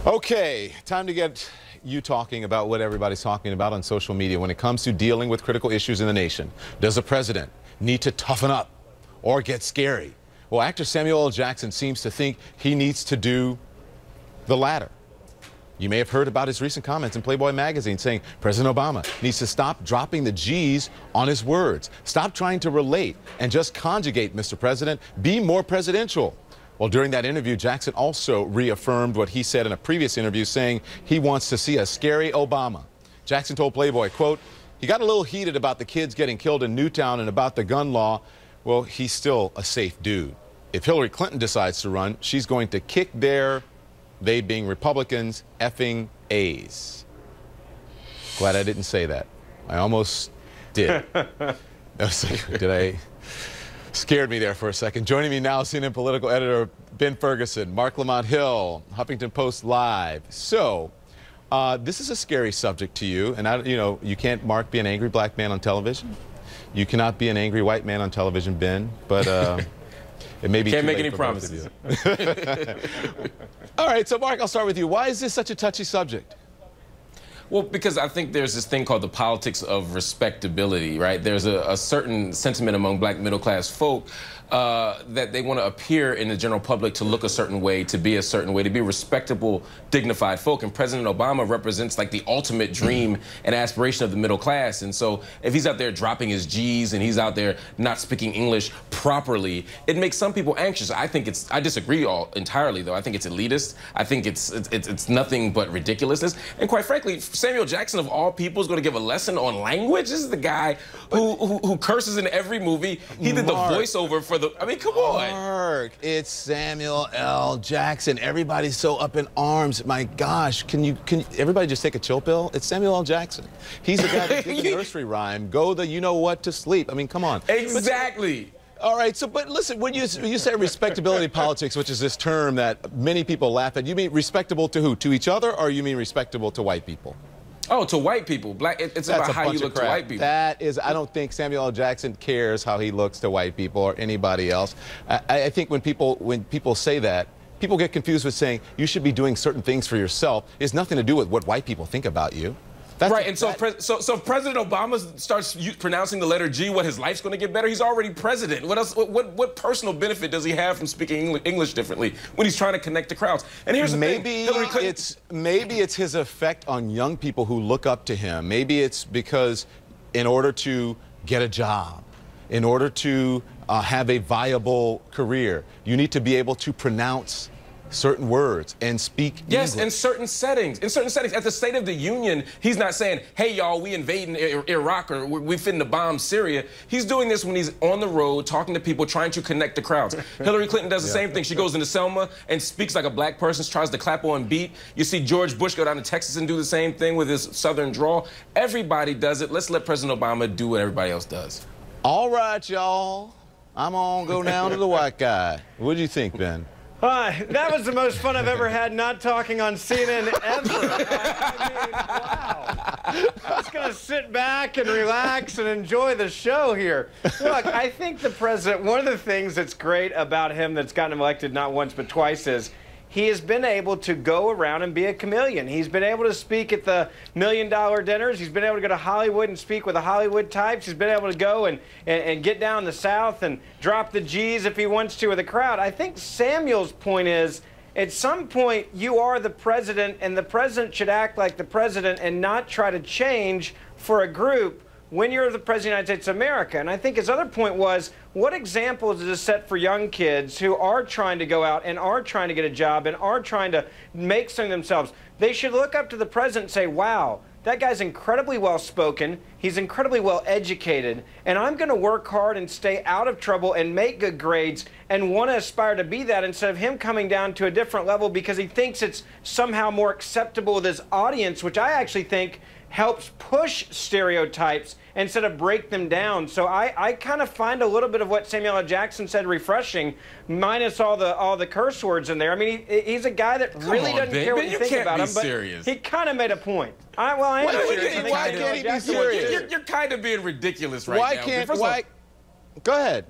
Okay, time to get you talking about what everybody's talking about on social media when it comes to dealing with critical issues in the nation. Does the president need to toughen up or get scary? Well, actor Samuel L. Jackson seems to think he needs to do the latter. You may have heard about his recent comments in Playboy magazine saying President Obama needs to stop dropping the G's on his words. Stop trying to relate and just conjugate, Mr. President. Be more presidential. Well, during that interview, Jackson also reaffirmed what he said in a previous interview, saying he wants to see a scary Obama. Jackson told Playboy, quote, he got a little heated about the kids getting killed in Newtown and about the gun law. Well, he's still a safe dude. If Hillary Clinton decides to run, she's going to kick their, they being Republicans, effing A's. Glad I didn't say that. I almost did. I was like, did I? Scared me there for a second. Joining me now, CNN political editor Ben Ferguson, Marc LaMont Hill, Huffington Post Live. So, this is a scary subject to you, and you can't, Mark, be an angry black man on television. You cannot be an angry white man on television, Ben. But it may be can't too make late any for promises. both of you. All right, so Mark, I'll start with you. Why is this such a touchy subject? Well, because I think there's this thing called the politics of respectability, right? There's a certain sentiment among black middle-class folk that they want to appear in the general public to look a certain way, to be a certain way, to be respectable, dignified folk. And President Obama represents like the ultimate dream and aspiration of the middle class. And so if he's out there dropping his G's and he's out there not speaking English properly, it makes some people anxious. I disagree entirely, though. I think it's elitist. I think it's nothing but ridiculousness. And quite frankly, Samuel Jackson, of all people, is going to give a lesson on language. This is the guy who curses in every movie. He did the voiceover for I mean, come on. Mark, it's Samuel L. Jackson. Everybody's so up in arms. My gosh, can everybody just take a chill pill? It's Samuel L. Jackson. He's the guy that did the nursery rhyme, go the you-know-what to sleep. I mean, come on. Exactly. All right, so, but listen, when you say respectability politics, which is this term that many people laugh at, you mean respectable to who? To each other, or you mean respectable to white people? Oh, to white people. It's about how you look to white people. That is, I don't think Samuel L. Jackson cares how he looks to white people or anybody else. I think when people say that, people get confused with saying you should be doing certain things for yourself. It has nothing to do with what white people think about you. Right, and so if President Obama starts pronouncing the letter G, what, his life's going to get better? He's already president. What else? What personal benefit does he have from speaking English differently when he's trying to connect the crowds? And here's the thing. Maybe it's his effect on young people who look up to him. Maybe it's because in order to get a job, in order to have a viable career, you need to be able to pronounce certain words and speak Yes, English. in certain settings. At the State of the Union, he's not saying, hey, y'all, we invading Iraq or we finna bomb Syria. He's doing this when he's on the road, talking to people, trying to connect the crowds. Hillary Clinton does the same thing. She goes into Selma and speaks like a black person, tries to clap on beat. You see George Bush go down to Texas and do the same thing with his southern drawl. Everybody does it. Let's let President Obama do what everybody else does. All right, y'all. I'm gonna go down to the white guy. What do you think, Ben? That was the most fun I've ever had not talking on CNN ever. I mean, wow. I'm just going to sit back and relax and enjoy the show here. Look, I think the president, one of the things that's great about him that's gotten him elected not once but twice is he has been able to go around and be a chameleon. He's been able to speak at the $1 million dinners. He's been able to go to Hollywood and speak with the Hollywood types. He's been able to go and get down the South and drop the G's if he wants to with a crowd. I think Samuel's point is, at some point, you are the president, and the president should act like the president and not try to change for a group when you're the President of the United States of America. And I think his other point was, what example does this set for young kids who are trying to go out and are trying to get a job and are trying to make something themselves? They should look up to the president and say, wow, that guy's incredibly well-spoken, he's incredibly well-educated, and I'm going to work hard and stay out of trouble and make good grades and want to aspire to be that instead of him coming down to a different level because he thinks it's somehow more acceptable with his audience, which I actually think helps push stereotypes instead of break them down. So I kind of find a little bit of what Samuel L. Jackson said refreshing, minus all the curse words in there. I mean, he's a guy that really doesn't care what you think about him, but he kind of made a point. I am serious. Why can't he be serious? You're kind of being ridiculous right now. Go ahead.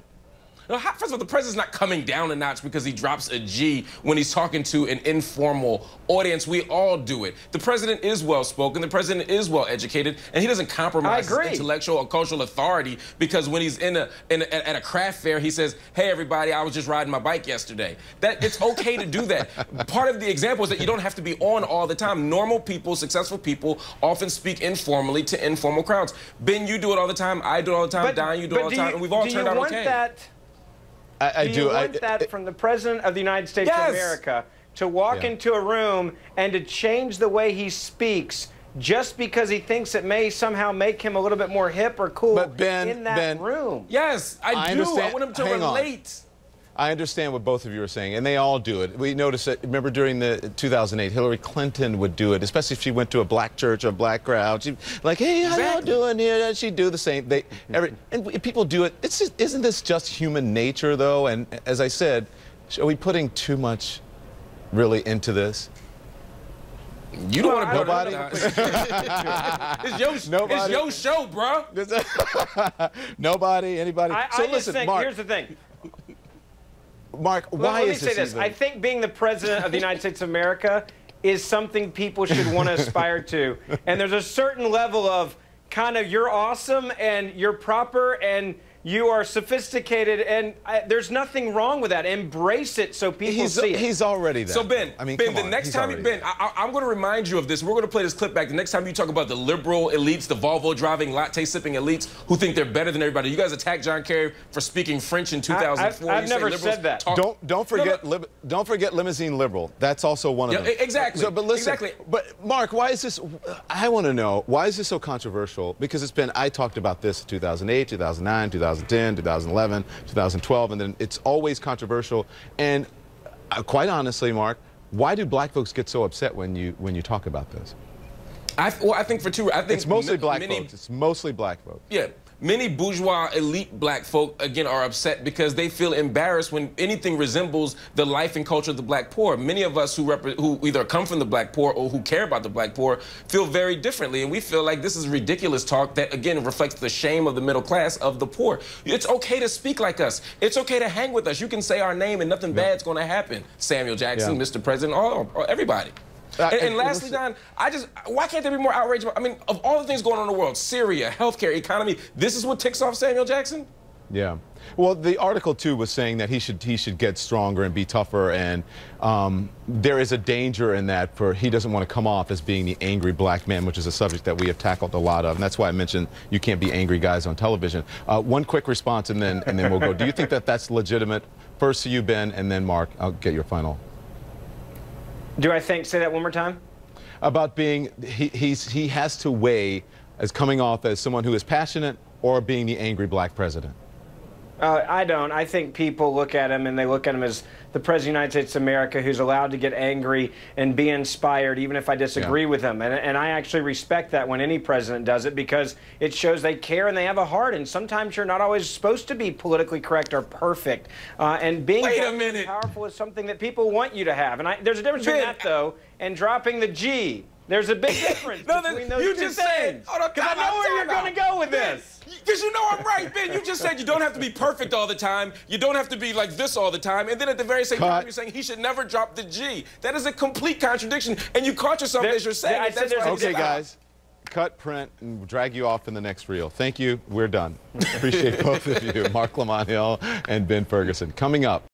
No, first of all, the president's not coming down a notch because he drops a G when he's talking to an informal audience. We all do it. The president is well-spoken. The president is well-educated, and he doesn't compromise his intellectual or cultural authority because when he's at a craft fair, he says, "Hey, everybody, I was just riding my bike yesterday." It's okay to do that. Part of the example is that you don't have to be on all the time. Normal people, successful people, often speak informally to informal crowds. Ben, you do it all the time. I do it all the time. Don, you do it all the time. And we've all turned out okay. Do you want that from the President of the United States of America to walk into a room and to change the way he speaks just because he thinks it may somehow make him a little bit more hip or cool in that room? Yes, I do. I want him to relate. I understand what both of you are saying, and they all do it. We noticed that, remember during the 2008, Hillary Clinton would do it, especially if she went to a black church or a black crowd. She'd like, "Hey, how y'all doing here?" She'd do the same. And people do it. It's just, isn't this just human nature, though? And as I said, are we putting too much really into this? You don't want to nobody. It's your show, bro. Nobody, anybody. So listen, Mark, here's the thing. Mark, why is this? Let me say this. I think being the President of the United States of America is something people should want to aspire to. And there's a certain level of kind of you're awesome and you're proper and you are sophisticated, and there's nothing wrong with that. Embrace it so people see it. He's already that. So, Ben, I mean, Ben, the next time, I'm going to remind you of this. We're going to play this clip back. The next time you talk about the liberal elites, the Volvo-driving, latte-sipping elites who think they're better than everybody. You guys attacked John Kerry for speaking French in 2004. I've never said that. Don't forget limousine liberal. That's also one of them. Exactly. So, but listen, but Mark, why is this? I want to know, why is this so controversial? Because it's been, I talked about this in 2008, 2009, 2010, 2011, 2012, and then it's always controversial. And quite honestly, Mark, why do black folks get so upset when you talk about this? I think for two. I think it's mostly black folks. It's mostly black folks. Yeah. Many bourgeois elite black folk, again, are upset because they feel embarrassed when anything resembles the life and culture of the black poor. Many of us who either come from the black poor or who care about the black poor feel very differently, and we feel like this is ridiculous talk that, again, reflects the shame of the middle class of the poor. It's okay to speak like us. It's okay to hang with us. You can say our name and nothing bad's going to happen. Samuel Jackson, Mr. President, everybody. And lastly, Don, why can't there be more outrage about, I mean, of all the things going on in the world, Syria, healthcare, economy, this is what ticks off Samuel Jackson? Yeah. Well, the article, too, was saying that he should get stronger and be tougher, and there is a danger in that he doesn't want to come off as being the angry black man, which is a subject that we have tackled a lot of, and that's why I mentioned you can't be angry guys on television. One quick response, and then we'll go. Do you think that that's legitimate? First to you, Ben, and then Mark, I'll get your final. Do I think, say that one more time? About being, he has to weigh as coming off as someone who is passionate or being the angry black president. I don't. I think people look at him and they look at him as the President of the United States of America who's allowed to get angry and be inspired even if I disagree with him. And I actually respect that when any president does it because it shows they care and they have a heart. And sometimes you're not always supposed to be politically correct or perfect. And being powerful is something that people want you to have. And there's a difference between that, though, and dropping the G. There's a big difference between those two things. Because I know where you're going to go with this. Because you know I'm right, Ben. You just said you don't have to be perfect all the time. You don't have to be like this all the time. And then at the very same time, you're saying he should never drop the G. That is a complete contradiction. And you caught yourself as you're saying it. Okay, guys. Cut, print, and we'll drag you off in the next reel. Thank you. We're done. Appreciate both of you, Marc LaMont and Ben Ferguson. Coming up.